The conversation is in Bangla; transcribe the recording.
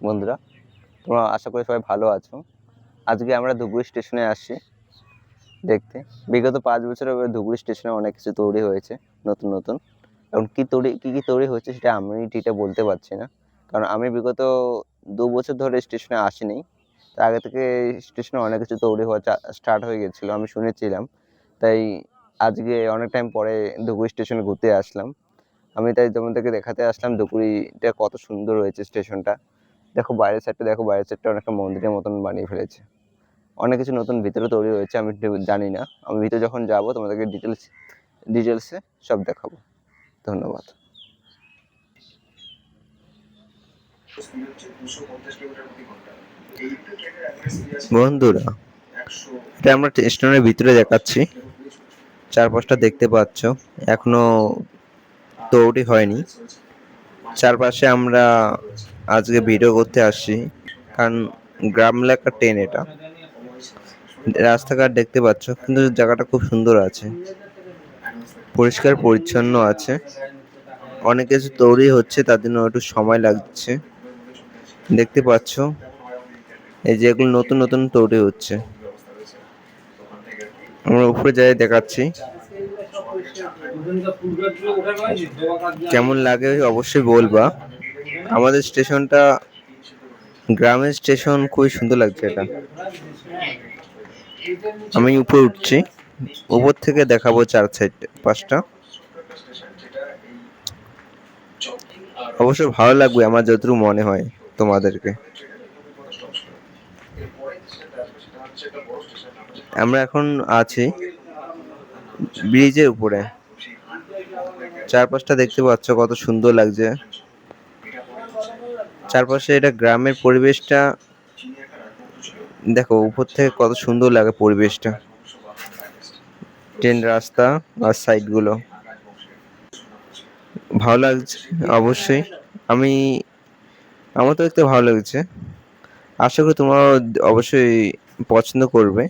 বন্ধুরা, তোমরা আশা করি সবাই ভালো আছো। আজকে আমরা ধুবড়ি স্টেশনে আসছি দেখতে। বিগত 5 বছরে ধুবড়ি স্টেশনে অনেক কিছু তৈরি হয়েছে, নতুন নতুন। এখন কি তৈরি হয়েছে সেটা আমি ঠিকঠাক বলতে পারছি না, কারণ আমি বিগত 2 বছর ধরে স্টেশনে আসিনি। তার আগে থেকে স্টেশনে অনেক কিছু তৈরি হওয়া স্টার্ট হয়ে গেছিলো, আমি শুনেছিলাম। তাই আজকে অনেক টাইম পরে ধুবড়ি স্টেশনে ঘুরতে আসলাম। তাই তোমাদেরকে দেখাতে আসলাম ধুবড়িটা কত সুন্দর হয়েছে স্টেশনটা। দেখো বাইরের সাইডটা অনেকটা মন্দিরের মতন বানিয়ে ফেলেছে। অনেক কিছু নতুন ভিতরে তৈরি হয়েছে, আমি জানি না। আমি ভিতরে যখন যাব তোমাদেরকে ডিটেলসে সব দেখাবো। ধন্যবাদ। বন্ধুরা, এটা আমরা স্টেশনের ভিতরে দেখাচ্ছি। চারপাশটা দেখতে পাচ্ছ, এখনো তৈরি হয়নি। চারপাশে আমরা আজকে ভিডিও করতে আসছি, কারণ গ্রাম এলাকার ট্রেন এটা। রাস্তাঘাট দেখতে পাচ্ছ, কিন্তু জায়গাটা খুব সুন্দর আছে, পরিষ্কার পরিচ্ছন্ন আছে। অনেক কিছু তৈরি হচ্ছে, তার জন্য একটু সময় লাগছে। দেখতে পাচ্ছ এই যে এগুলো নতুন নতুন তৈরি হচ্ছে। আমরা উপরে যাই দেখাচ্ছি, কেমন লাগে অবশ্যই বলবা। আমাদের স্টেশনটা গ্রামের স্টেশন, খুবই সুন্দর লাগছে এটা। আমি উপরে উঠছি, উপর থেকে দেখাবো চার সাইড পাঁচটা। অবশ্যই ভালো লাগবে আমার যতটুকু মনে হয় তোমাদেরকে। আমরা এখন আছি ব্রিজের উপরে। চারপাশটা দেখতে পাচ্ছ কত সুন্দর লাগছে। চারপাশে এটা গ্রামের পরিবেশটা দেখো, উপর থেকে কত সুন্দর লাগে পরিবেশটা। ট্রেন রাস্তা আর সাইড গুলো ভালো লাগছে অবশ্যই। আমার তো দেখতে ভালো লাগছে। আশা করি তোমরা অবশ্যই পছন্দ করবে।